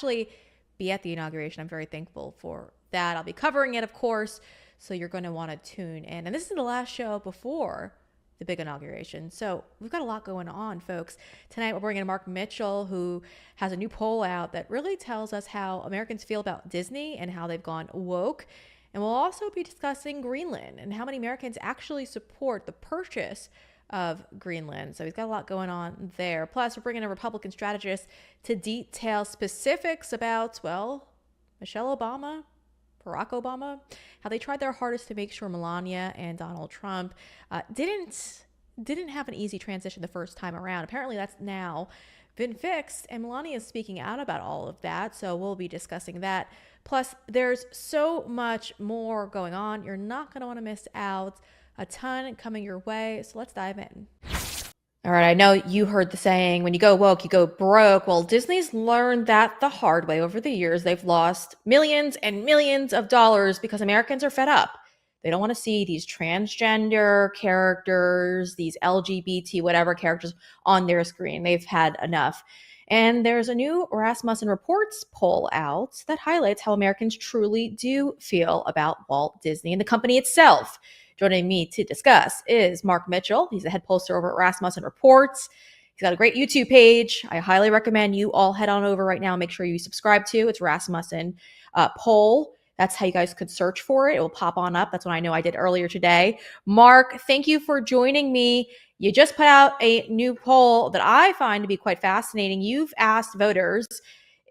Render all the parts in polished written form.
actually be at the inauguration. I'm very thankful for that. I'll be covering it, of course. So you're going to want to tune in. And this is the last show before the big inauguration. So we've got a lot going on, folks. Tonight we're bringing in Mark Mitchell, who has a new poll out that really tells us how Americans feel about Disney and how they've gone woke. And we'll also be discussing Greenland and how many Americans actually support the purchase of Greenland. So he's got a lot going on there. Plus, we're bringing a Republican strategist to detail specifics about, well, Michelle Obama, Barack Obama, how they tried their hardest to make sure Melania and Donald Trump didn't have an easy transition the first time around. Apparently, that's now been fixed, and Melania is speaking out about all of that, so we'll be discussing that. Plus, there's so much more going on. You're not going to want to miss out. A ton coming your way, so let's dive in. All right, I know you heard the saying, when you go woke, you go broke. Well, Disney's learned that the hard way over the years. They've lost millions and millions of dollars because Americans are fed up. They don't want to see these transgender characters, these LGBT whatever characters on their screen. They've had enough. And there's a new Rasmussen Reports poll out that highlights how Americans truly do feel about Walt Disney and the company itself. Joining me to discuss is Mark Mitchell. He's the head pollster over at Rasmussen Reports. He's got a great YouTube page. I highly recommend you all head on over right now and make sure you subscribe to. It's Rasmussen Poll. That's how you guys could search for it. It will pop on up. That's what I know I did earlier today. Mark, thank you for joining me. You just put out a new poll that I find to be quite fascinating. You've asked voters,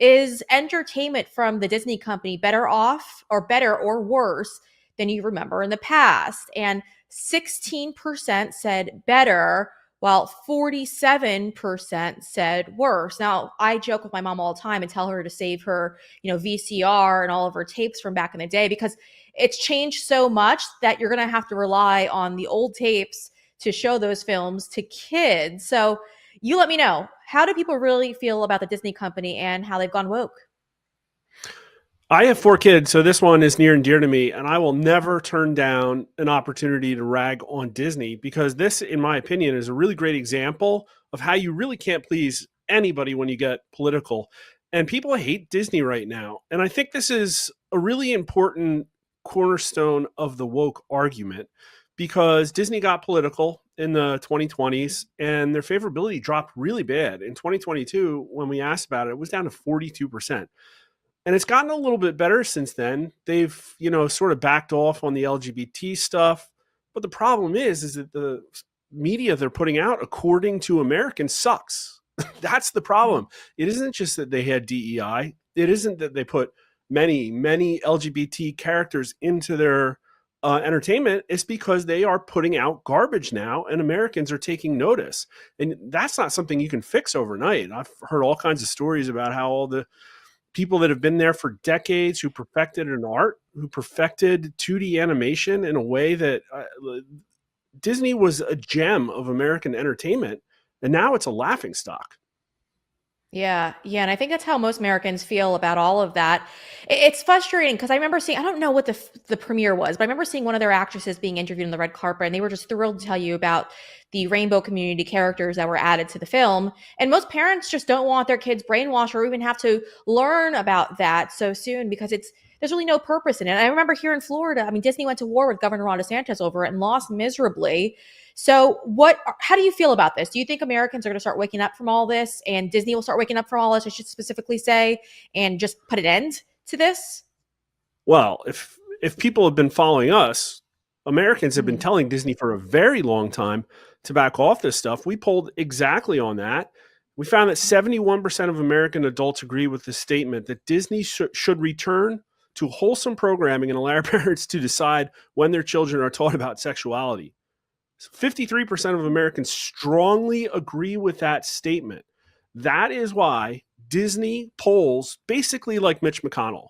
is entertainment from the Disney company better or worse than you remember in the past? And 16% said better, while 47% said worse. Now, I joke with my mom all the time and tell her to save her, VCR and all of her tapes from back in the day, because it's changed so much that you're going to have to rely on the old tapes to show those films to kids. So you let me know, how do people really feel about the Disney company and how they've gone woke? I have 4 kids, so this one is near and dear to me, and I will never turn down an opportunity to rag on Disney, because this, in my opinion, is a really great example of how you really can't please anybody when you get political. And people hate Disney right now. And I think this is a really important cornerstone of the woke argument, because Disney got political in the 2020s and their favorability dropped really bad. In 2022, when we asked about it, it was down to 42%. And it's gotten a little bit better since then. They've, sort of backed off on the LGBT stuff. But the problem is that the media they're putting out, according to Americans, sucks. That's the problem. It isn't just that they had DEI. It isn't that they put many, many LGBT characters into their entertainment. It's because they are putting out garbage now, and Americans are taking notice. And that's not something you can fix overnight. I've heard all kinds of stories about how all the people that have been there for decades, who perfected an art, who perfected 2D animation in a way that Disney was a gem of American entertainment, and now it's a laughingstock. Yeah. And I think that's how most Americans feel about all of that. It's frustrating because I remember seeing, I don't know what the premiere was, but I remember seeing one of their actresses being interviewed on the red carpet, and they were just thrilled to tell you about the rainbow community characters that were added to the film. And most parents just don't want their kids brainwashed or even have to learn about that so soon, because there's really no purpose in it. And I remember here in Florida, Disney went to war with Governor Ron DeSantis over it and lost miserably. So how do you feel about this? Do you think Americans are going to start waking up from all this, and Disney will start waking up from all this, I should specifically say, and just put an end to this? Well, if people have been following us, Americans have been telling Disney for a very long time to back off this stuff. We polled exactly on that. We found that 71% of American adults agree with the statement that Disney should return to wholesome programming and allow parents to decide when their children are taught about sexuality. 53% of Americans strongly agree with that statement. That is why Disney polls basically like Mitch McConnell.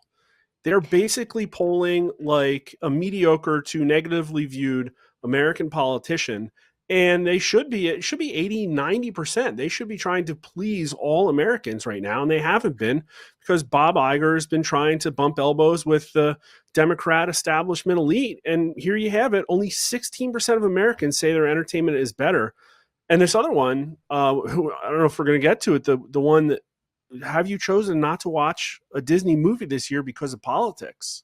They're basically polling like a mediocre to negatively viewed American politician. And it should be 80, 90%. They should be trying to please all Americans right now. And they haven't been, because Bob Iger has been trying to bump elbows with the Democrat establishment elite. And here you have it. Only 16% of Americans say their entertainment is better. And this other one, who I don't know if we're going to get to it, the one that have you chosen not to watch a Disney movie this year because of politics?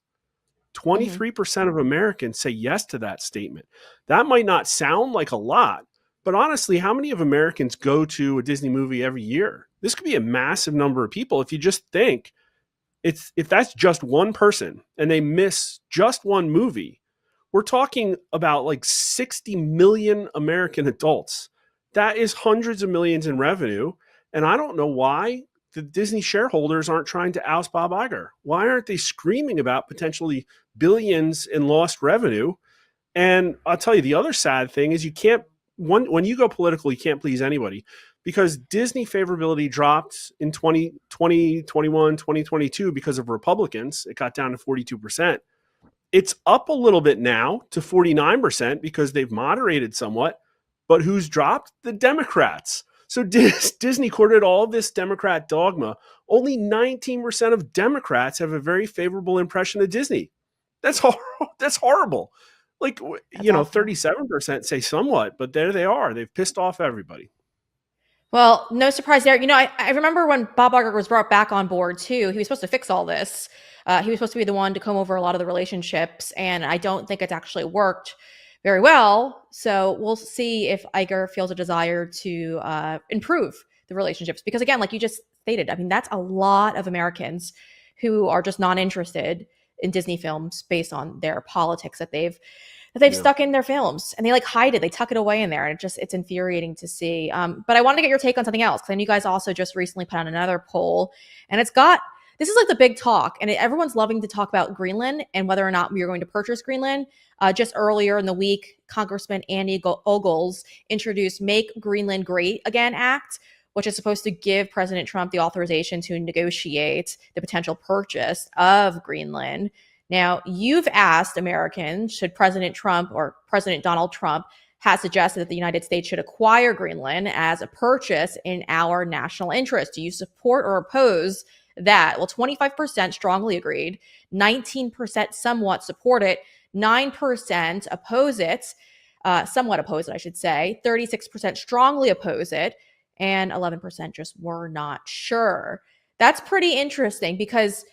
Hmm. 23% of Americans say yes to that statement. That might not sound like a lot, but honestly, how many of Americans go to a Disney movie every year? This could be a massive number of people if you just think it's if that's just one person and they miss just one movie, we're talking about like 60 million American adults. That is hundreds of millions in revenue. And I don't know why the Disney shareholders aren't trying to oust Bob Iger. Why aren't they screaming about potentially billions in lost revenue? And I'll tell you, the other sad thing is you can't, when you go political, you can't please anybody because Disney favorability dropped in 2020, 21, 2022 because of Republicans. It got down to 42%. It's up a little bit now to 49% because they've moderated somewhat. But who's dropped? The Democrats. So Disney courted all this Democrat dogma. Only 19% of Democrats have a very favorable impression of Disney. That's horrible. That's horrible. Like, That's awful. 37% say somewhat, but there they are. They've pissed off everybody. Well, no surprise there. I remember when Bob Iger was brought back on board too. He was supposed to fix all this. He was supposed to be the one to comb over a lot of the relationships, and I don't think it's actually worked very well. So we'll see if Iger feels a desire to improve the relationships. Because again, like you just stated, I mean, that's a lot of Americans who are just not interested in Disney films based on their politics that they've Yeah. stuck in their films, and they like hide it, they tuck it away in there, and it's infuriating to see. But I wanted to get your take on something else because I know you guys also just recently put on another poll, and this is like the big talk, and everyone's loving to talk about Greenland and whether or not we are going to purchase Greenland. Just earlier in the week, Congressman Andy Ogles introduced Make Greenland Great Again Act, which is supposed to give President Trump the authorization to negotiate the potential purchase of Greenland. Now, you've asked Americans, should President Trump or President Donald Trump has suggested that the United States should acquire Greenland as a purchase in our national interest. Do you support or oppose that? Well, 25% strongly agreed, 19% somewhat support it, 9% oppose it, somewhat oppose it, I should say, 36% strongly oppose it, and 11% just were not sure. That's pretty interesting because,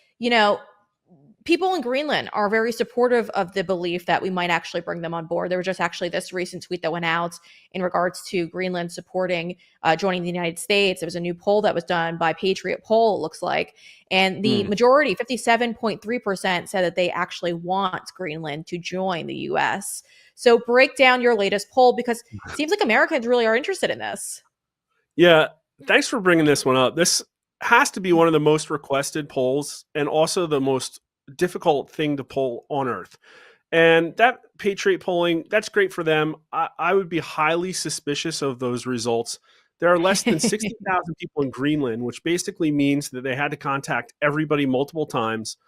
people in Greenland are very supportive of the belief that we might actually bring them on board. There was just actually this recent tweet that went out in regards to Greenland supporting joining the United States. There was a new poll that was done by Patriot Poll, it looks like. And the Hmm. majority, 57.3%, said that they actually want Greenland to join the US. So break down your latest poll because it seems like Americans really are interested in this. Yeah. Thanks for bringing this one up. This has to be one of the most requested polls and also the most difficult thing to poll on earth. And that Patriot polling, that's great for them. I would be highly suspicious of those results. There are less than 60,000 people in Greenland, which basically means that they had to contact everybody multiple times.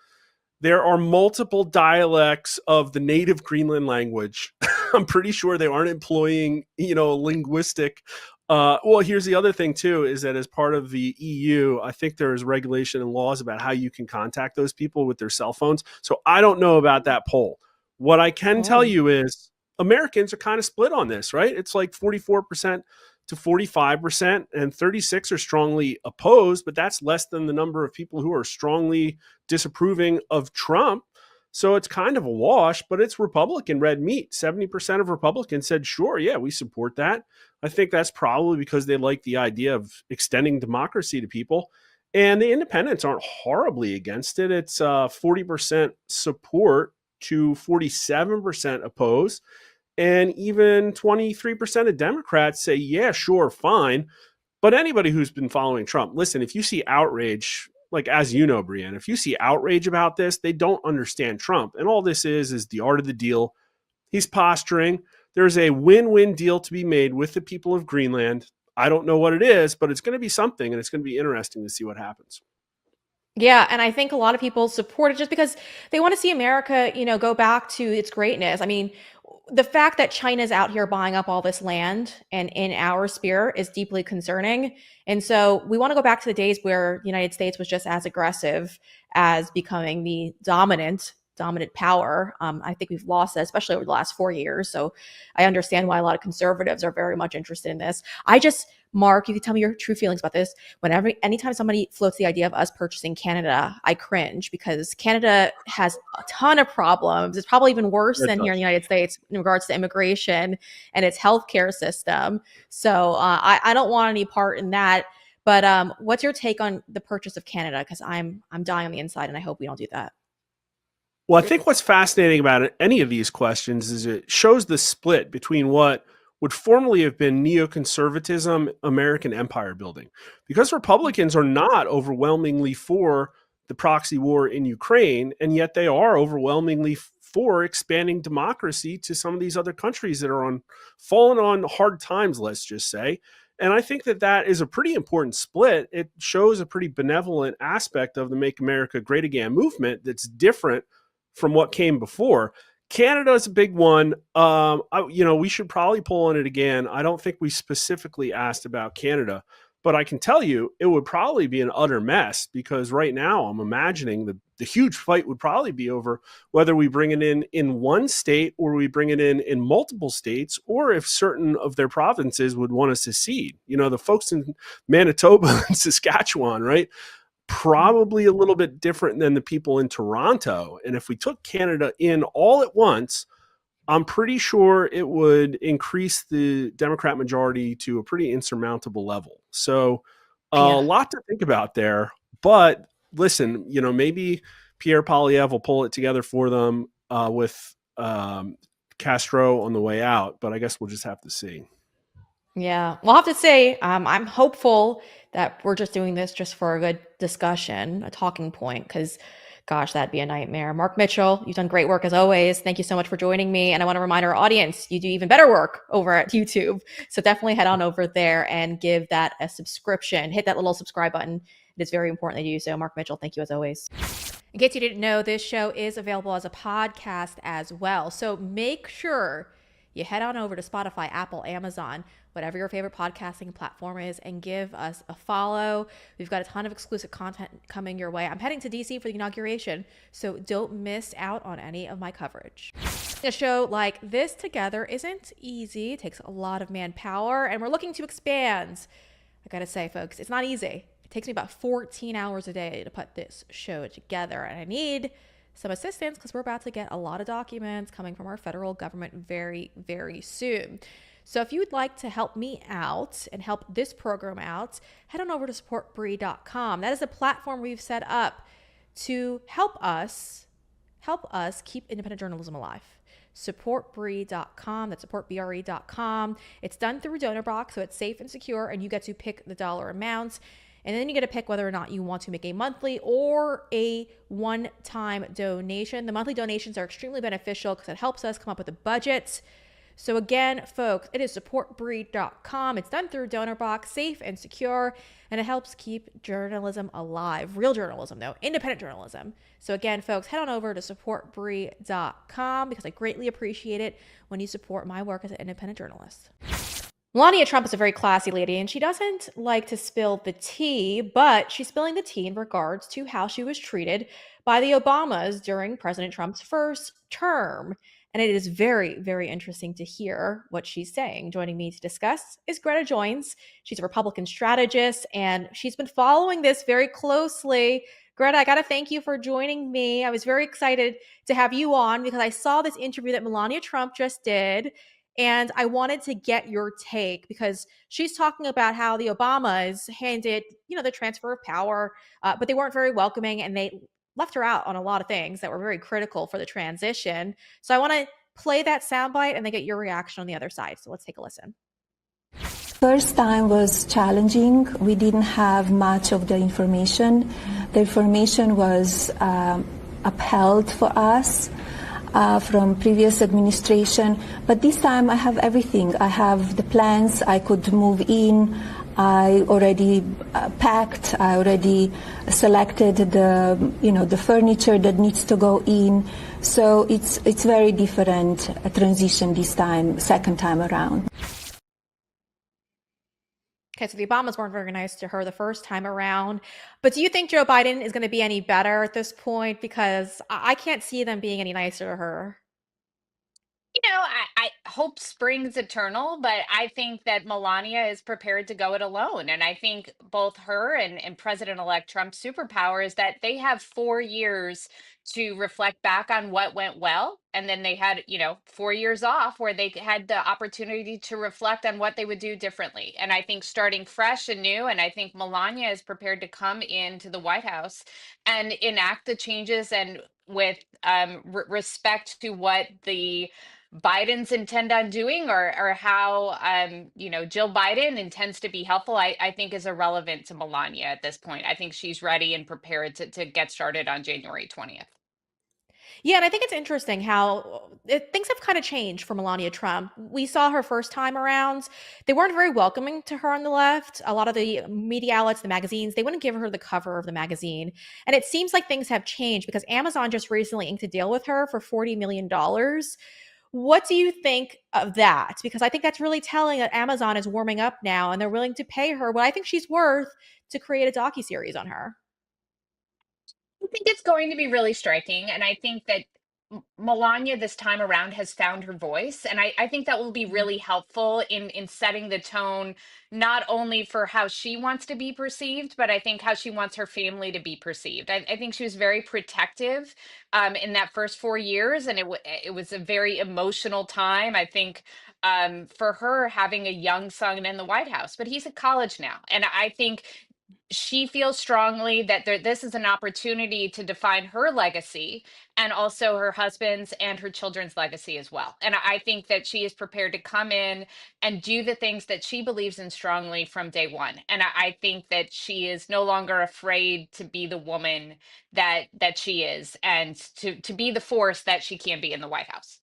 There are multiple dialects of the native Greenland language. I'm pretty sure they aren't employing, linguistic. Well, here's the other thing too: is that as part of the EU, I think there is regulation and laws about how you can contact those people with their cell phones. So I don't know about that poll. What I can tell Oh. you is Americans are kind of split on this, right? It's like 44% to 45%, and 36 are strongly opposed, but that's less than the number of people who are strongly disapproving of Trump. So it's kind of a wash, but it's Republican red meat. 70% of Republicans said, sure, yeah, we support that. I think that's probably because they like the idea of extending democracy to people. And the independents aren't horribly against it. It's 40% support to 47% oppose. And even 23% of Democrats say, yeah, sure, fine. But anybody who's been following Trump, listen, if you see outrage, like as you know, Breanna, if you see outrage about this, they don't understand Trump. And all this is the art of the deal. He's posturing. There's a win-win deal to be made with the people of Greenland. I don't know what it is, but it's going to be something, and it's going to be interesting to see what happens. Yeah, and I think a lot of people support it just because they want to see America, go back to its greatness. I mean, the fact that China's out here buying up all this land and in our sphere is deeply concerning. And so we want to go back to the days where the United States was just as aggressive as becoming the dominant power. I think we've lost that, especially over the last 4 years. So I understand why a lot of conservatives are very much interested in this. Mark, you can tell me your true feelings about this. Anytime somebody floats the idea of us purchasing Canada, I cringe because Canada has a ton of problems. It's probably even worse than here in the United States in regards to immigration and its healthcare system. So I don't want any part in that. But what's your take on the purchase of Canada? Because I'm dying on the inside, and I hope we don't do that. Well, I think what's fascinating about any of these questions is it shows the split between what would formerly have been neoconservatism, American empire building. Because Republicans are not overwhelmingly for the proxy war in Ukraine, and yet they are overwhelmingly for expanding democracy to some of these other countries that are fallen on hard times, let's just say. And I think that is a pretty important split. It shows a pretty benevolent aspect of the Make America Great Again movement that's different from what came before. Canada is a big one. We should probably pull on it again. I don't think we specifically asked about Canada, but I can tell you it would probably be an utter mess because right now I'm imagining the huge fight would probably be over whether we bring it in one state or we bring it in multiple states, or if certain of their provinces would want to secede. The folks in Manitoba and Saskatchewan, right? Probably a little bit different than the people in Toronto. And if we took Canada in all at once, I'm pretty sure it would increase the Democrat majority to a pretty insurmountable level. So a lot to think about there. But listen, maybe Pierre Poilievre will pull it together for them with Castro on the way out. But I guess we'll just have to see. Yeah, we'll have to say I'm hopeful that we're just doing this just for a good discussion, a talking point, because gosh, that'd be a nightmare. Mark Mitchell, you've done great work as always. Thank you so much for joining me. And I want to remind our audience, you do even better work over at YouTube. So definitely head on over there and give that a subscription. Hit that little subscribe button. It is very important that you do so. Mark Mitchell, thank you as always. In case you didn't know, this show is available as a podcast as well. So make sure you head on over to Spotify, Apple, Amazon, whatever your favorite podcasting platform is, and give us a follow. We've got a ton of exclusive content coming your way. I'm heading to DC for the inauguration, so don't miss out on any of my coverage. A show like this together isn't easy. It takes a lot of manpower, and we're looking to expand. I gotta say, folks, it's not easy. It takes me about 14 hours a day to put this show together, and I need some assistance because we're about to get a lot of documents coming from our federal government very, very soon. So if you would like to help me out and help this program out, head on over to supportbree.com. That is a platform we've set up to help us keep independent journalism alive. Supportbree.com. That's supportbre.com. It's done through DonorBox, so it's safe and secure, and you get to pick the dollar amounts. And then you get to pick whether or not you want to make a monthly or a one-time donation. The monthly donations are extremely beneficial because it helps us come up with a budget. So again, folks, it is supportbree.com. It's done through DonorBox, safe and secure, and it helps keep journalism alive. Real journalism, though, independent journalism. So again, folks, head on over to supportbree.com because I greatly appreciate it when you support my work as an independent journalist. Melania Trump is a very classy lady, and she doesn't like to spill the tea, but she's spilling the tea in regards to how she was treated by the Obamas during President Trump's first term. And it is very, very interesting to hear what she's saying. Joining me to discuss is Greta Joins. She's a Republican strategist, and she's been following this very closely. Greta, I got to thank you for joining me. I was very excited to have you on because I saw this interview that Melania Trump just did, and I wanted to get your take because she's talking about how the Obamas handed, the transfer of power, but they weren't very welcoming, and they left her out on a lot of things that were very critical for the transition. So I want to play that soundbite and then get your reaction on the other side. So let's take a listen. First time was challenging. We didn't have much of the information. The information was upheld for us from previous administration. But this time I have everything. I have the plans. I could move in. I already packed. I already selected the furniture that needs to go in. So it's very different transition this time, second time around. Okay, so the Obamas weren't very nice to her the first time around. But do you think Joe Biden is going to be any better at this point? Because I can't see them being any nicer to her. I hope spring's eternal, but I think that Melania is prepared to go it alone. And I think both her and President-elect Trump's superpower is that they have 4 years to reflect back on what went well. And then they had, 4 years off where they had the opportunity to reflect on what they would do differently. And I think starting fresh and new, and I think Melania is prepared to come into the White House and enact the changes and with respect to what the Biden's intend on doing or how Jill Biden intends to be helpful, I think is irrelevant to Melania at this point. I think she's ready and prepared to get started on January 20th. Yeah, and I think it's interesting how things have kind of changed for Melania Trump. We saw her first time around. They weren't very welcoming to her on the left. A lot of the media outlets, the magazines, they wouldn't give her the cover of the magazine. And it seems like things have changed because Amazon just recently inked a deal with her for $40 million. What do you think of that? Because I think that's really telling that Amazon is warming up now and they're willing to pay her what I think she's worth to create a docuseries on her. I think it's going to be really striking. And I think that Melania this time around has found her voice. And I think that will be really helpful in setting the tone, not only for how she wants to be perceived, but I think how she wants her family to be perceived. I think she was very protective in that first 4 years. And it was a very emotional time. I think for her having a young son in the White House, but he's at college now. And I think she feels strongly that this is an opportunity to define her legacy and also her husband's and her children's legacy as well. And I think that she is prepared to come in and do the things that she believes in strongly from day one. And I think that she is no longer afraid to be the woman that she is and to be the force that she can be in the White House.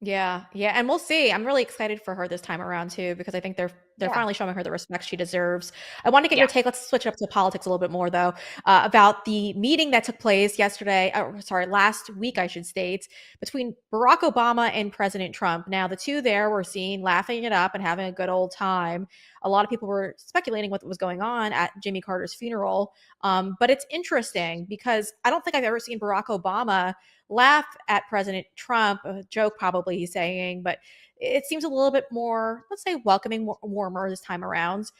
Yeah, yeah, and we'll see. I'm really excited for her this time around too because I think they're Yeah. finally showing her the respect she deserves. I want to get your Yeah. take. Let's switch up to politics a little bit more though, about the meeting that took place yesterday. Sorry, last week I should state, between Barack Obama and President Trump. Now the two there were seen laughing it up and having a good old time. A lot of people were speculating what was going on at Jimmy Carter's funeral, but it's interesting because I don't think I've ever seen Barack Obama laugh at President Trump, a joke probably he's saying, but it seems a little bit more, let's say, welcoming, warmer this time around.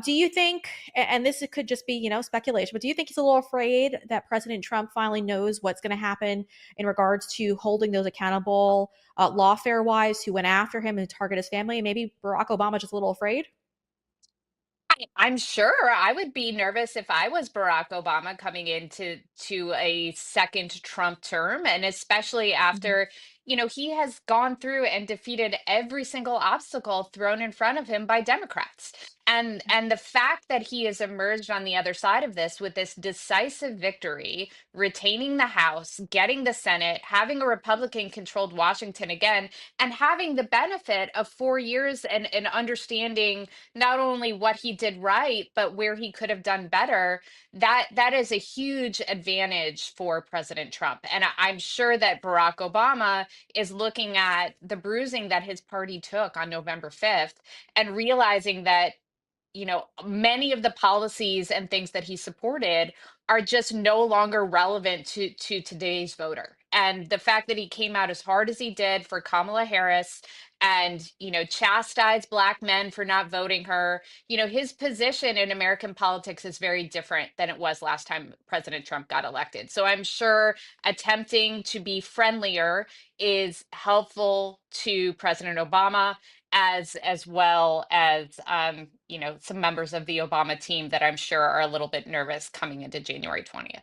Do you think, and this could just be, speculation, but do you think he's a little afraid that President Trump finally knows what's going to happen in regards to holding those accountable lawfare wise who went after him and target his family? And maybe Barack Obama just a little afraid? I'm sure I would be nervous if I was Barack Obama coming into a second Trump term, and especially Mhm. after, he has gone through and defeated every single obstacle thrown in front of him by Democrats. And the fact that he has emerged on the other side of this with this decisive victory, retaining the House, getting the Senate, having a Republican controlled Washington again, and having the benefit of 4 years and understanding not only what he did right, but where he could have done better, that is a huge advantage for President Trump. And I'm sure that Barack Obama is looking at the bruising that his party took on November 5th and realizing that many of the policies and things that he supported are just no longer relevant to today's voter. And the fact that he came out as hard as he did for Kamala Harris and chastised black men for not voting her, his position in American politics is very different than it was last time President Trump got elected. So I'm sure attempting to be friendlier is helpful to President Obama, as well as some members of the Obama team that I'm sure are a little bit nervous coming into January 20th.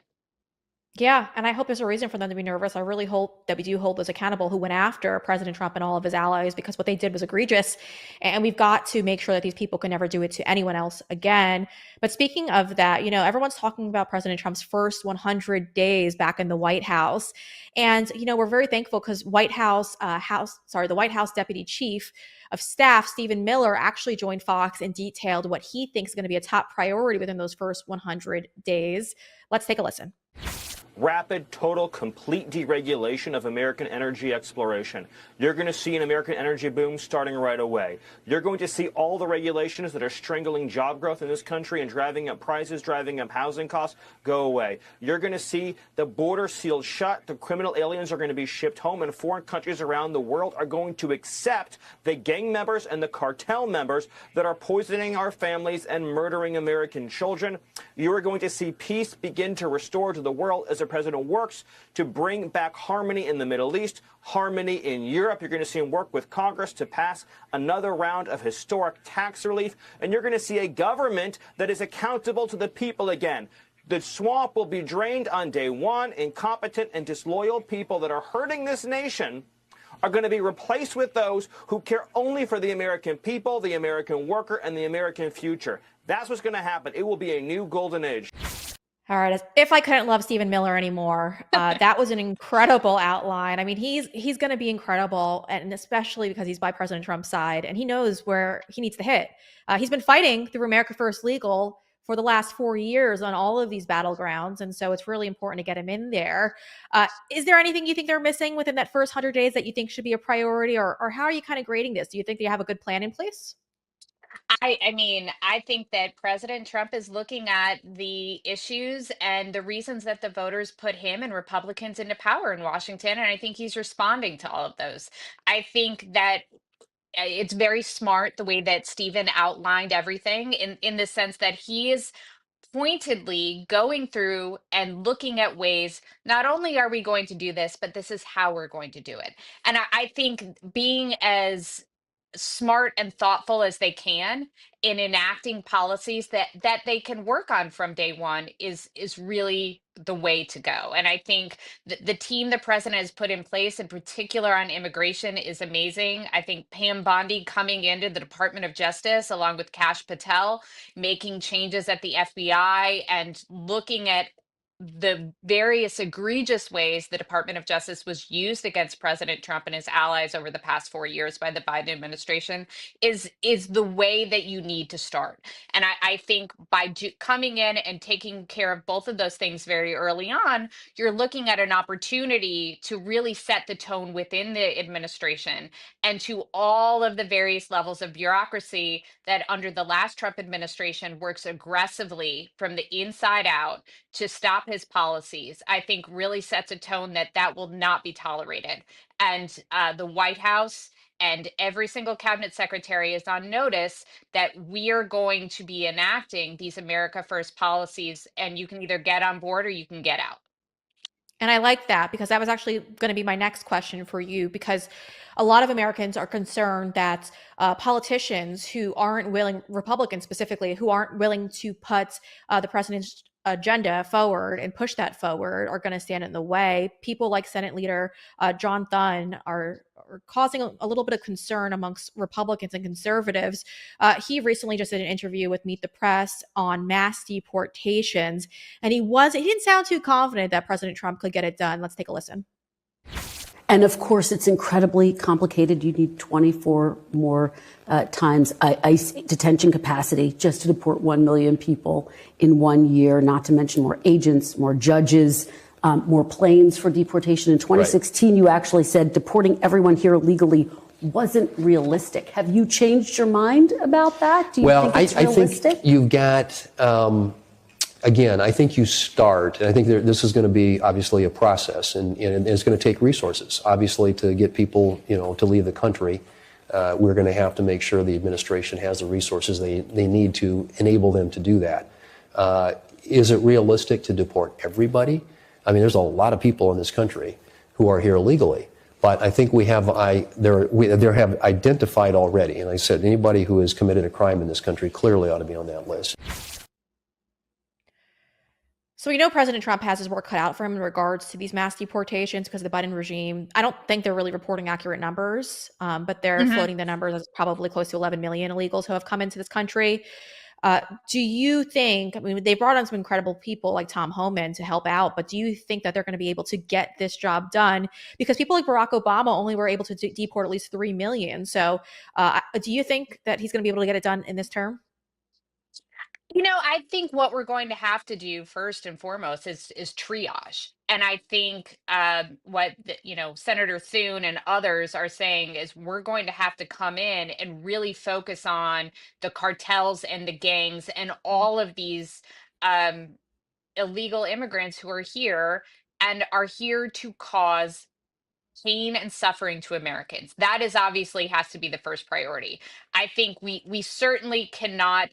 Yeah, and I hope there's a reason for them to be nervous. I really hope that we do hold those accountable who went after President Trump and all of his allies because what they did was egregious. And we've got to make sure that these people can never do it to anyone else again. But speaking of that, everyone's talking about President Trump's first 100 days back in the White House. And, we're very thankful because the White House Deputy Chief of Staff, Stephen Miller, actually joined Fox and detailed what he thinks is going to be a top priority within those first 100 days. Let's take a listen. rapid, total, complete deregulation of American energy exploration. You're going to see an American energy boom starting right away. You're going to see all the regulations that are strangling job growth in this country and driving up prices, driving up housing costs, go away. You're going to see the border sealed shut. The criminal aliens are going to be shipped home, and foreign countries around the world are going to accept the gang members and the cartel members that are poisoning our families and murdering American children. You are going to see peace begin to restore to the world as the president works to bring back harmony in the Middle East, harmony in Europe. You're going to see him work with Congress to pass another round of historic tax relief. And you're going to see a government that is accountable to the people again. The swamp will be drained on day one. Incompetent and disloyal people that are hurting this nation are going to be replaced with those who care only for the American people, the American worker, and the American future. That's what's going to happen. It will be a new golden age. All right. If I couldn't love Stephen Miller anymore, that was an incredible outline. I mean, he's going to be incredible, and especially because he's by President Trump's side, and he knows where he needs to hit. He's been fighting through America First Legal for the last 4 years on all of these battlegrounds, and so it's really important to get him in there. Is there anything you think they're missing within that first 100 days that you think should be a priority, or how are you kind of grading this? Do you think they have a good plan in place? I mean, I think that President Trump is looking at the issues and the reasons that the voters put him and Republicans into power in Washington. And I think he's responding to all of those. I think that it's very smart the way that Stephen outlined everything in the sense that he is pointedly going through and looking at ways, not only are we going to do this, but this is how we're going to do it. And I think being as smart and thoughtful as they can in enacting policies that they can work on from day one is really the way to go. And I think the team the president has put in place, in particular on immigration, is amazing. I think Pam Bondi coming into the Department of Justice along with Kash Patel, making changes at the FBI and looking at the various egregious ways the Department of Justice was used against President Trump and his allies over the past 4 years by the Biden administration is the way that you need to start. And I think by coming in and taking care of both of those things very early on, you're looking at an opportunity to really set the tone within the administration and to all of the various levels of bureaucracy that under the last Trump administration works aggressively from the inside out to stop his policies. I think really sets a tone that will not be tolerated. And the White House and every single cabinet secretary is on notice that we are going to be enacting these America First policies, and you can either get on board or you can get out. And I like that, because that was actually going to be my next question for you, because a lot of Americans are concerned that politicians who aren't willing, Republicans specifically, who aren't willing to put the president's agenda forward and push that forward are going to stand in the way. People like Senate Leader John Thune are causing a little bit of concern amongst Republicans and conservatives. He recently just did an interview with Meet the Press on mass deportations, and he didn't sound too confident that President Trump could get it done. Let's take a listen. And of course, it's incredibly complicated. You need 24 more times ICE detention capacity just to deport 1 million people in 1 year, not to mention more agents, more judges, more planes for deportation. In 2016, right, you actually said deporting everyone here illegally wasn't realistic. Have you changed your mind about that? Do you think it's realistic? I think you've got... Again, I think you start, and I think this is going to be obviously a process, and it's going to take resources. Obviously, to get people, to leave the country, we're going to have to make sure the administration has the resources they need to enable them to do that. Is it realistic to deport everybody? I mean, there's a lot of people in this country who are here illegally, but I think we have identified already, and I said anybody who has committed a crime in this country clearly ought to be on that list. So we know President Trump has his work cut out for him in regards to these mass deportations because of the Biden regime. I don't think they're really reporting accurate numbers, but they're floating the numbers as probably close to 11 million illegals who have come into this country. Do you think, I mean, they brought on some incredible people like Tom Homan to help out, but do you think that they're going to be able to get this job done? Because people like Barack Obama only were able to deport at least 3 million. So do you think that he's going to be able to get it done in this term? I think what we're going to have to do first and foremost is triage. And I think Senator Thune and others are saying is we're going to have to come in and really focus on the cartels and the gangs and all of these um, illegal immigrants who are here and are here to cause pain and suffering to Americans. That is obviously has to be the first priority. I think we certainly cannot,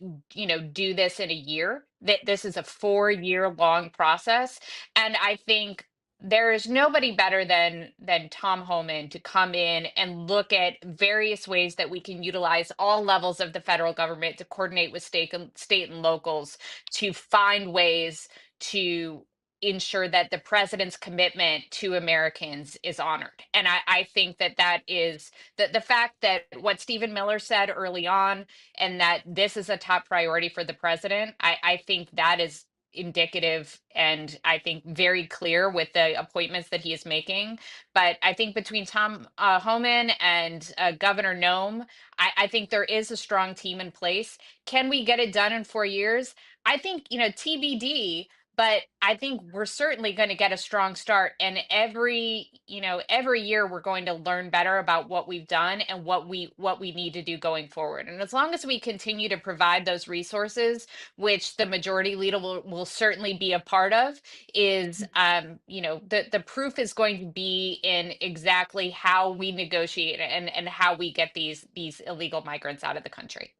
do this in a year. That this is a 4-year long process, and I think there is nobody better than Tom Homan to come in and look at various ways that we can utilize all levels of the federal government to coordinate with state and locals to find ways to ensure that the president's commitment to Americans is honored. And I think that is the fact that what Stephen Miller said early on, and that this is a top priority for the president, I think that is indicative and I think very clear with the appointments that he is making. But I think between Tom Homan and Governor Nome, I think there is a strong team in place. Can we get it done in 4 years? I think, TBD, but I think we're certainly going to get a strong start. And every year we're going to learn better about what we've done and what we need to do going forward. And as long as we continue to provide those resources, which the majority leader will certainly be a part of, is the proof is going to be in exactly how we negotiate and how we get these illegal migrants out of the country.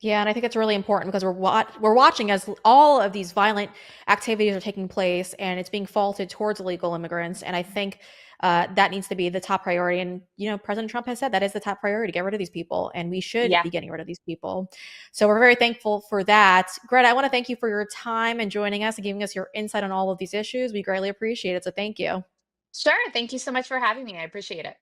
Yeah, and I think it's really important because we're watching as all of these violent activities are taking place, and it's being faulted towards illegal immigrants. And I think that needs to be the top priority. And President Trump has said that is the top priority: get rid of these people, and we should Yeah. be getting rid of these people. So we're very thankful for that. Greta, I want to thank you for your time and joining us and giving us your insight on all of these issues. We greatly appreciate it. So thank you. Sure. Thank you so much for having me. I appreciate it.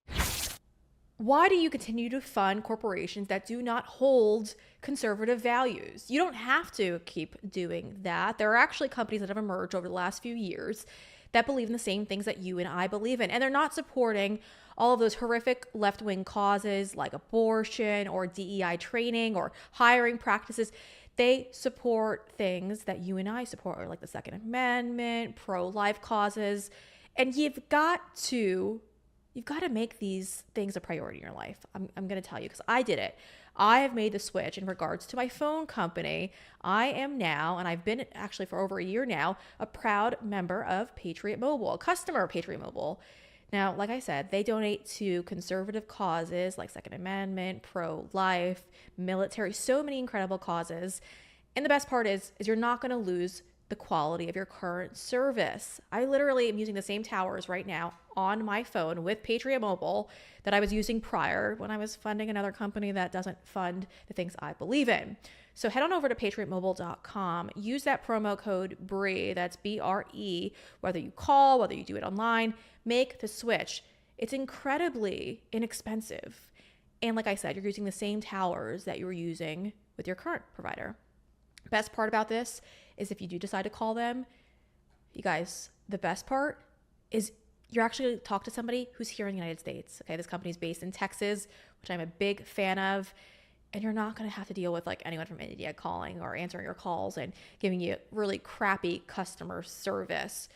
Why do you continue to fund corporations that do not hold conservative values? You don't have to keep doing that. There are actually companies that have emerged over the last few years that believe in the same things that you and I believe in, and they're not supporting all of those horrific left-wing causes like abortion or DEI training or hiring practices. They support things that you and I support, like the Second Amendment, pro-life causes, and you've got to make these things a priority in your life. I'm going to tell you because I did it. I have made the switch in regards to my phone company. I am now, and I've been actually for over a year now, a proud member of Patriot Mobile, a customer of Patriot Mobile. Now, like I said, they donate to conservative causes like Second Amendment, pro-life, military, so many incredible causes. And the best part is you're not going to lose the quality of your current service. I literally am using the same towers right now on my phone with Patriot Mobile that I was using prior when I was funding another company that doesn't fund the things I believe in. So head on over to patriotmobile.com. Use that promo code BRE, that's BRE, whether you call, whether you do it online, make the switch. It's incredibly inexpensive. And like I said, you're using the same towers that you were using with your current provider. Best part about this is if you do decide to call them, you guys, the best part is you're actually going to talk to somebody who's here in the United States. Okay, this company is based in Texas, which I'm a big fan of. And you're not going to have to deal with like anyone from India calling or answering your calls and giving you really crappy customer service.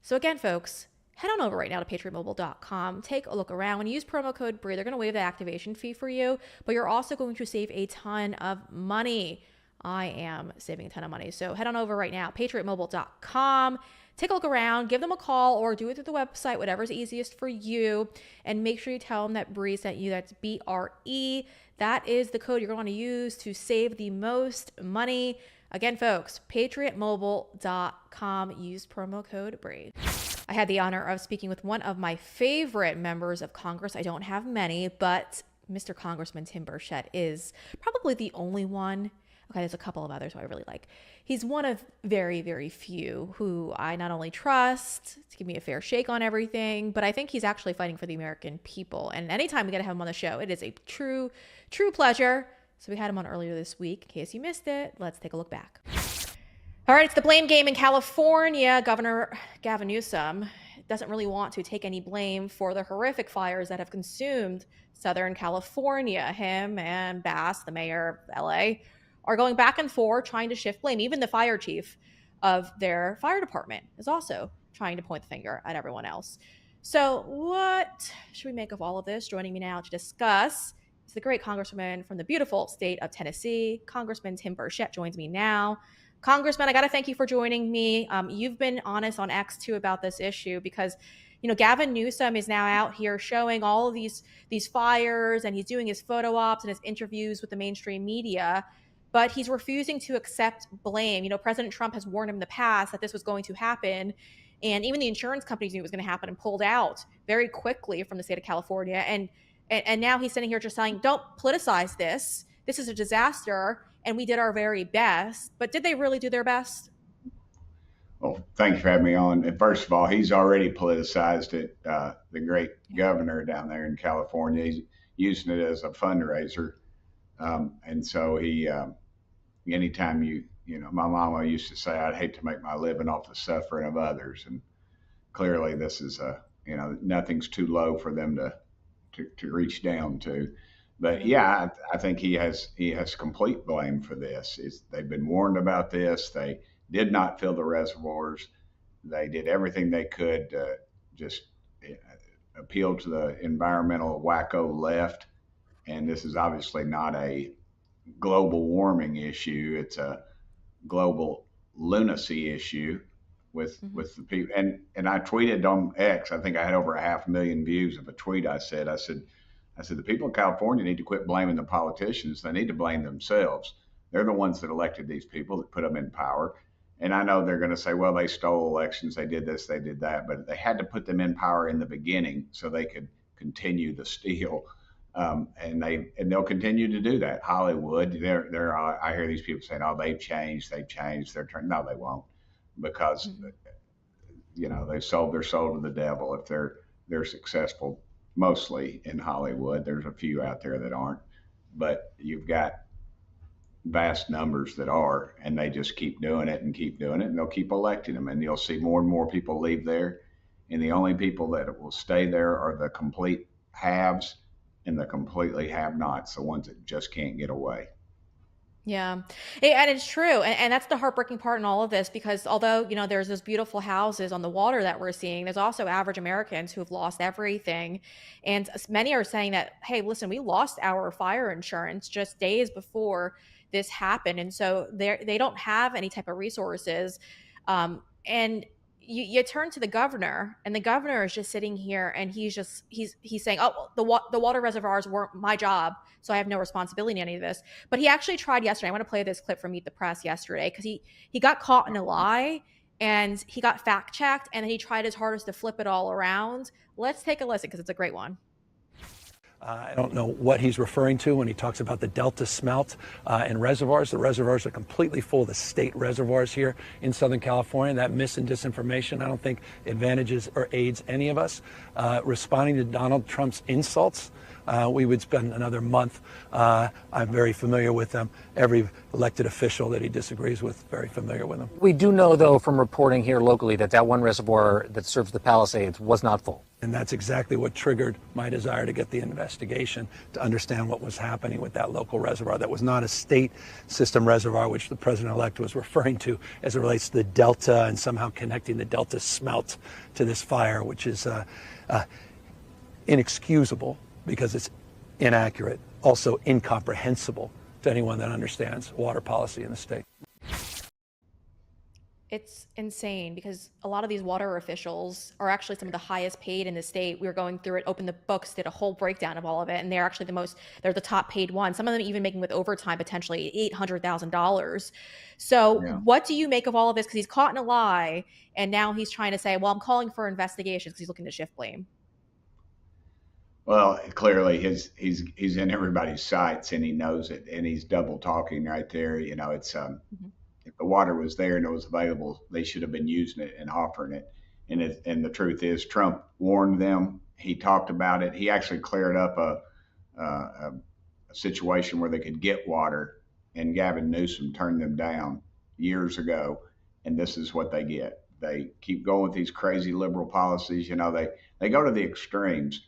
So again, folks, head on over right now to patriotmobile.com. Take a look around. When you use promo code BRE, they're going to waive the activation fee for you, but you're also going to save a ton of money. I am saving a ton of money. So head on over right now, patriotmobile.com. Take a look around, give them a call, or do it through the website, whatever's easiest for you. And make sure you tell them that Bree sent you. That's BRE. That is the code you're going to want to use to save the most money. Again, folks, patriotmobile.com. Use promo code BRE. I had the honor of speaking with one of my favorite members of Congress. I don't have many, but Mr. Congressman Tim Burchett is probably the only one. Okay, there's a couple of others who I really like. He's one of very, very few who I not only trust to give me a fair shake on everything, but I think he's actually fighting for the American people. And anytime we get to have him on the show, it is a true pleasure. So we had him on earlier this week. In case you missed it, let's take a look back. All right, it's the blame game in California. Governor Gavin Newsom doesn't really want to take any blame for the horrific fires that have consumed Southern California. Him and Bass, the mayor of LA, are going back and forth trying to shift blame. Even the fire chief of their fire department is also trying to point the finger at everyone else. So, what should we make of all of this? Joining me now to discuss is the great congresswoman from the beautiful state of Tennessee. Congressman Tim Burchett joins me now. Congressman, I got to thank you for joining me. You've been honest on X too about this issue because, Gavin Newsom is now out here showing all of these fires, and he's doing his photo ops and his interviews with the mainstream media, but he's refusing to accept blame. President Trump has warned him in the past that this was going to happen, and even the insurance companies knew it was going to happen and pulled out very quickly from the state of California. And now he's sitting here just saying, don't politicize this. This is a disaster, and we did our very best. But did they really do their best? Well, thank you for having me on. And first of all, he's already politicized it. The great governor down there in California, he's using it as a fundraiser. And so anytime my mama used to say, I'd hate to make my living off the suffering of others. And clearly this is nothing's too low for them to reach down to. But yeah, I think he has complete blame for this. They've been warned about this. They did not fill the reservoirs. They did everything they could to just appeal to the environmental wacko left. And this is obviously not a global warming issue. It's a global lunacy issue with the people. And I tweeted on X, I think I had over 500,000 views of a tweet. I said, the people of California need to quit blaming the politicians. They need to blame themselves. They're the ones that elected these people, that put them in power. And I know they're going to say, well, they stole elections, they did this, they did that, but they had to put them in power in the beginning so they could continue the steal. And they'll continue to do that. Hollywood, I hear these people saying, oh, they've changed, they're turning. No, they won't, because they've sold their soul to the devil. If they're successful, mostly in Hollywood, there's a few out there that aren't, but you've got vast numbers that are, and they just keep doing it, and they'll keep electing them, and you'll see more and more people leave there, and the only people that will stay there are the complete haves and the completely have-nots, the ones that just can't get away. Yeah, and it's true. And that's the heartbreaking part in all of this, because although, there's those beautiful houses on the water that we're seeing, there's also average Americans who have lost everything. And many are saying that, hey, listen, we lost our fire insurance just days before this happened. And so they don't have any type of resources. And you turn to the governor, and the governor is just sitting here, and he's saying, oh, the water reservoirs weren't my job, so I have no responsibility in any of this. But he actually tried yesterday. I want to play this clip from Meet the Press yesterday, because he got caught in a lie, and he got fact checked, and then he tried his hardest to flip it all around. Let's take a listen, because it's a great one. I don't know what he's referring to when he talks about the Delta smelt and reservoirs. The reservoirs are completely full of the state reservoirs here in Southern California. That mis and disinformation, I don't think advantages or aids any of us. Responding to Donald Trump's insults, we would spend another month. I'm very familiar with them. Every elected official that he disagrees with, very familiar with them. We do know, though, from reporting here locally, that one reservoir that serves the Palisades was not full. And that's exactly what triggered my desire to get the investigation, to understand what was happening with that local reservoir. That was not a state system reservoir, which the president-elect was referring to as it relates to the Delta, and somehow connecting the Delta smelt to this fire, which is inexcusable because it's inaccurate, also incomprehensible to anyone that understands water policy in the state. It's insane, because a lot of these water officials are actually some of the highest paid in the state. We were going through it, opened the books, did a whole breakdown of all of it, and they're actually they're the top paid ones. Some of them even making with overtime potentially $800,000. So What do you make of all of this? Because he's caught in a lie, and now he's trying to say, well, I'm calling for investigations because he's looking to shift blame. Well, clearly he's in everybody's sights, and he knows it, and he's double talking right there. It's if the water was there and it was available, they should have been using it and offering it. And the truth is, Trump warned them. He talked about it. He actually cleared up a situation where they could get water, and Gavin Newsom turned them down years ago. And this is what they get. They keep going with these crazy liberal policies. They go to the extremes.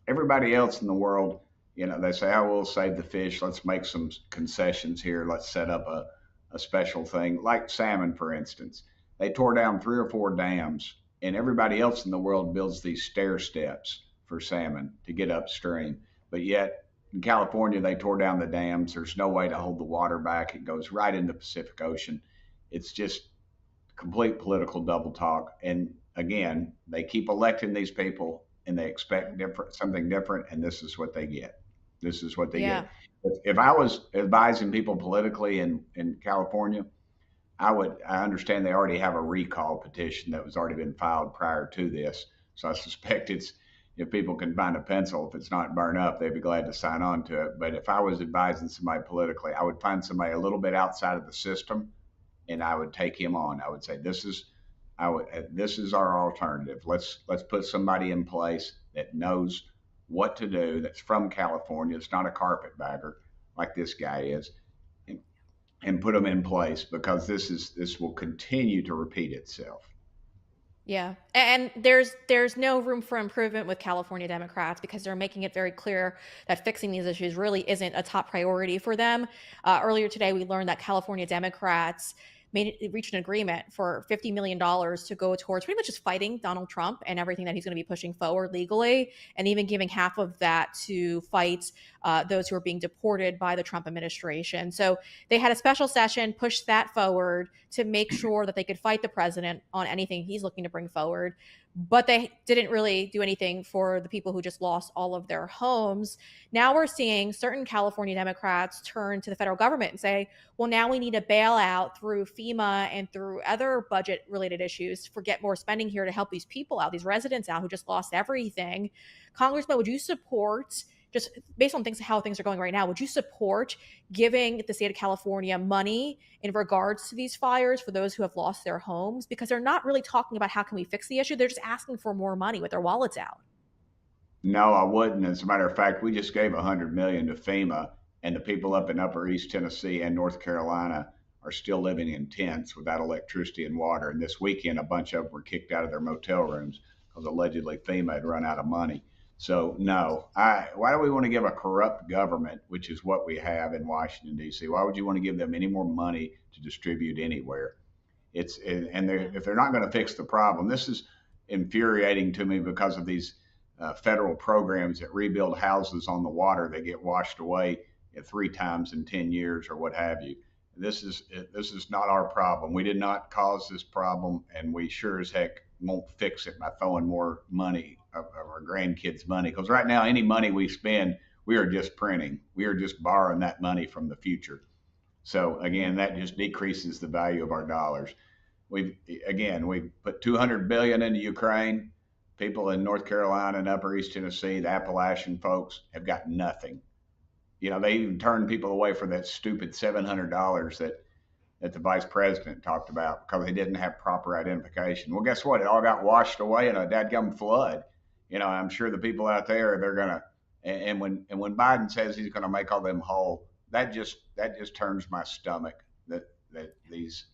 Everybody else in the world, They say, oh, we'll save the fish. Let's make some concessions here. Let's set up a special thing, like salmon, for instance. They tore down 3 or 4 dams, and everybody else in the world builds these stair steps for salmon to get upstream. But yet, in California, they tore down the dams. There's no way to hold the water back. It goes right in the Pacific Ocean. It's just complete political double talk. And again, they keep electing these people and they expect something different, and this is what they get. This is what they get. If I was advising people politically in California, I understand they already have a recall petition that was already been filed prior to this. So I suspect if people can find a pencil, if it's not burned up, they'd be glad to sign on to it. But if I was advising somebody politically, I would find somebody a little bit outside of the system, and I would take him on. I would say, this is our alternative. Let's put somebody in place that knows what to do, that's from California. It's not a carpetbagger like this guy is, and put them in place, because this will continue to repeat itself. Yeah. And there's no room for improvement with California Democrats, because they're making it very clear that fixing these issues really isn't a top priority for them. Earlier today, we learned that California Democrats reached an agreement for $50 million to go towards pretty much just fighting Donald Trump and everything that he's going to be pushing forward legally, and even giving half of that to fight those who are being deported by the Trump administration. So they had a special session, pushed that forward to make sure that they could fight the president on anything he's looking to bring forward. But they didn't really do anything for the people who just lost all of their homes. Now we're seeing certain California Democrats turn to the federal government and say, well, now we need a bailout through FEMA and through other budget related issues for get more spending here to help these people out, these residents out who just lost everything. Congressman, would you support, just based on how things are going right now, would you support giving the state of California money in regards to these fires for those who have lost their homes? Because they're not really talking about how can we fix the issue. They're just asking for more money with their wallets out. No, I wouldn't. As a matter of fact, we just gave $100 million to FEMA, and the people up in Upper East Tennessee and North Carolina are still living in tents without electricity and water. And this weekend, a bunch of them were kicked out of their motel rooms because allegedly FEMA had run out of money. So no, why do we want to give a corrupt government, which is what we have in Washington, D.C.? Why would you want to give them any more money to distribute anywhere? If they're not going to fix the problem, this is infuriating to me because of these federal programs that rebuild houses on the water that get washed away 3 times in 10 years or what have you. This is not our problem. We did not cause this problem, and we sure as heck won't fix it by throwing more money of our grandkids' money. Because right now, any money we spend, we are just printing. We are just borrowing that money from the future. So again, that just decreases the value of our dollars. We put $200 billion into Ukraine. People in North Carolina and Upper East Tennessee, the Appalachian folks, have got nothing. They even turned people away for that stupid $700 that the vice president talked about because they didn't have proper identification. Well, guess what? It all got washed away in a dadgum flood. I'm sure the people out there, they're gonna. And when Biden says he's gonna make all them whole, that just turns my stomach. That these,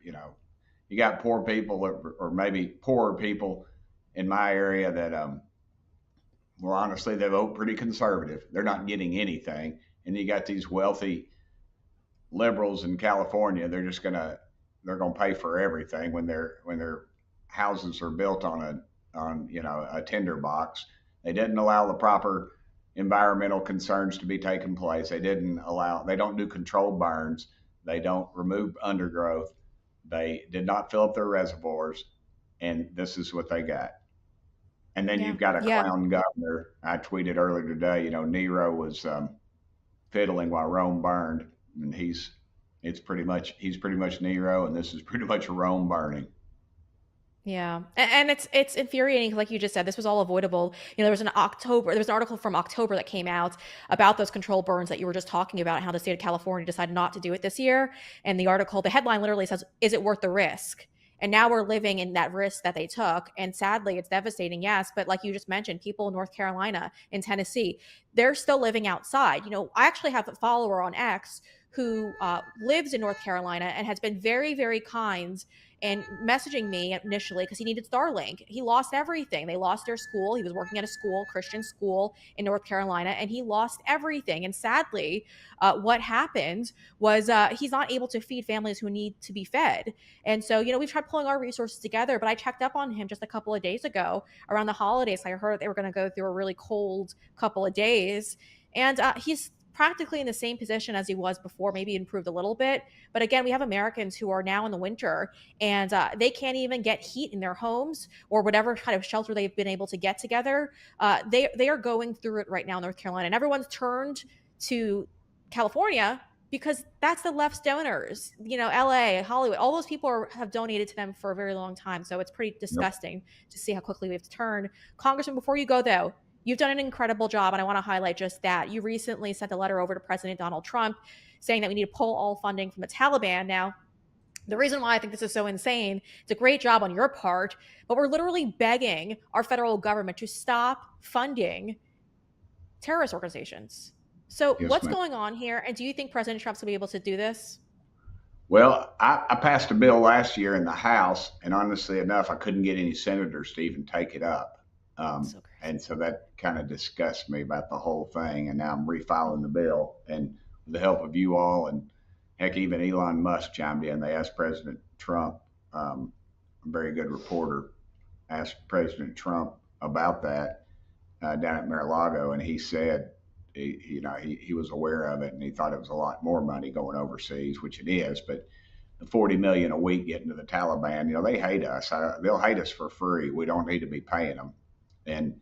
you got poor people or maybe poorer people in my area that well, honestly, they vote pretty conservative. They're not getting anything. And you got these wealthy liberals in California. They're gonna pay for everything when their houses are built on a tinderbox. They didn't allow the proper environmental concerns to be taking place. They don't do controlled burns. They don't remove undergrowth. They did not fill up their reservoirs, and this is what they got. And then you've got a clown governor. I tweeted earlier today, Nero was fiddling while Rome burned, and he's pretty much Nero, and this is pretty much Rome burning. Yeah. And it's infuriating. Like you just said, this was all avoidable. There was an article from October that came out about those control burns that you were just talking about, how the state of California decided not to do it this year. And the headline literally says, is it worth the risk? And now we're living in that risk that they took. And sadly, it's devastating, yes. But like you just mentioned, people in North Carolina, in Tennessee, they're still living outside. I actually have a follower on X who lives in North Carolina and has been very, very kind and messaging me initially because he needed Starlink. He lost everything. They lost their school. He was working at a school, Christian school in North Carolina, and he lost everything. And sadly, what happened was he's not able to feed families who need to be fed. And so, we've tried pulling our resources together, but I checked up on him just a couple of days ago around the holidays. I heard they were going to go through a really cold couple of days. And he's practically in the same position as he was before, maybe improved a little bit. But again, we have Americans who are now in the winter and they can't even get heat in their homes or whatever kind of shelter they've been able to get together. They are going through it right now in North Carolina, and everyone's turned to California because that's the left's donors. LA, Hollywood, all those people have donated to them for a very long time. So it's pretty disgusting to see how quickly we have to turn. Congressman, before you go though, you've done an incredible job, and I want to highlight just that. You recently sent a letter over to President Donald Trump saying that we need to pull all funding from the Taliban. Now, the reason why I think this is so insane, it's a great job on your part, but we're literally begging our federal government to stop funding terrorist organizations. So Yes, what's ma'am. going on here? And do you think President Trump's going to be able to do this? Well, I passed a bill last year in the House, and honestly enough, I couldn't get any senators to even take it up. And so that kind of disgusts me about the whole thing. And now I'm refiling the bill. And with the help of you all, and heck, even Elon Musk chimed in. They asked President Trump, a very good reporter, asked President Trump about that down at Mar-a-Lago, and he said, he was aware of it, and he thought it was a lot more money going overseas, which it is, but the $40 million a week getting to the Taliban, they hate us. They'll hate us for free. We don't need to be paying them. And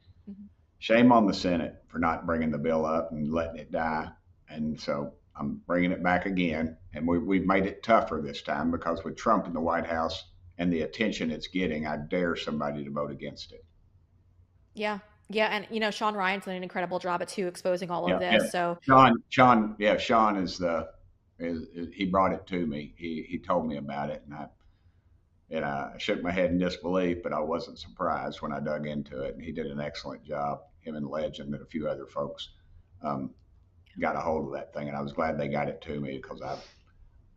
shame on the Senate for not bringing the bill up and letting it die. And so I'm bringing it back again. And we've made it tougher this time because with Trump in the White House and the attention it's getting, I dare somebody to vote against it. Yeah. Yeah. And, Sean Ryan's done an incredible job at exposing all of this. Yeah. So Sean is he brought it to me. He told me about it, and I shook my head in disbelief, but I wasn't surprised when I dug into it. And he did an excellent job. Him and Legend and a few other folks got a hold of that thing, and I was glad they got it to me because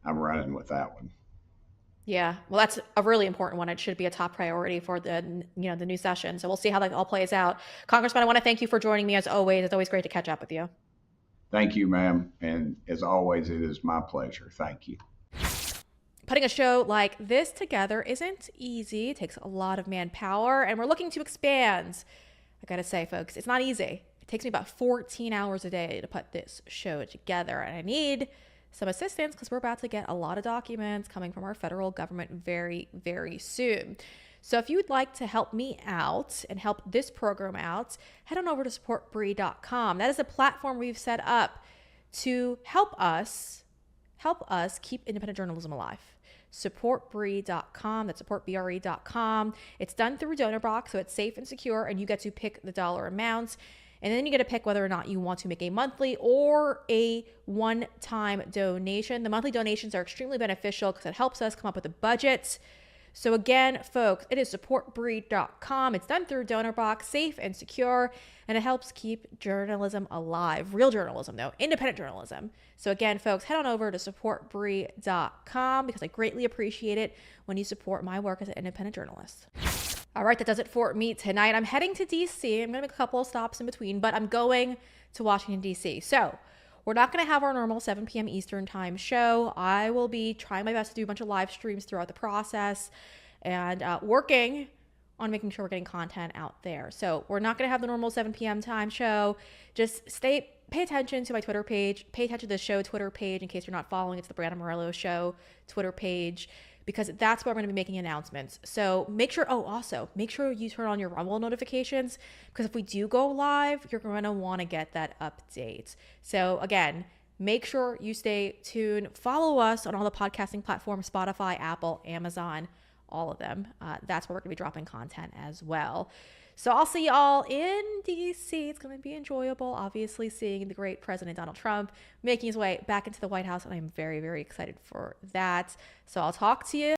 I'm running with that one. Yeah, well, that's a really important one. It should be a top priority for the new session. So we'll see how that all plays out. Congressman, I want to thank you for joining me as always. It's always great to catch up with you. Thank you, ma'am. And as always, it is my pleasure. Thank you. Putting a show like this together isn't easy. It takes a lot of manpower, and we're looking to expand. I gotta say, folks, it's not easy. It takes me about 14 hours a day to put this show together, and I need some assistance because we're about to get a lot of documents coming from our federal government very, very soon. So if you'd like to help me out and help this program out, head on over to supportbree.com. That is a platform we've set up to help us keep independent journalism alive. Supportbree.com. That's supportbre.com. It's done through DonorBox, so it's safe and secure, and you get to pick the dollar amounts. And then you get to pick whether or not you want to make a monthly or a one-time donation. The monthly donations are extremely beneficial because it helps us come up with a budget. So again, folks, it is supportbree.com. It's done through DonorBox, safe and secure, and it helps keep journalism alive. Real journalism, though, independent journalism. So again, folks, head on over to supportbree.com because I greatly appreciate it when you support my work as an independent journalist. All right, that does it for me tonight. I'm heading to DC. I'm going to make a couple of stops in between, but I'm going to Washington, DC. So we're not going to have our normal 7 p.m. Eastern time show. I will be trying my best to do a bunch of live streams throughout the process and working on making sure we're getting content out there. So we're not going to have the normal 7 p.m. time show. Just pay attention to my Twitter page. Pay attention to the show Twitter page in case you're not following. It's the Breanna Morello Show Twitter page, because that's where I'm going to be making announcements. So make sure you turn on your Rumble notifications, because if we do go live, you're going to want to get that update. So again, make sure you stay tuned. Follow us on all the podcasting platforms, Spotify, Apple, Amazon, all of them. That's where we're going to be dropping content as well. So I'll see y'all in DC. It's going to be enjoyable, obviously, seeing the great President Donald Trump making his way back into the White House. And I'm very, very excited for that. So I'll talk to you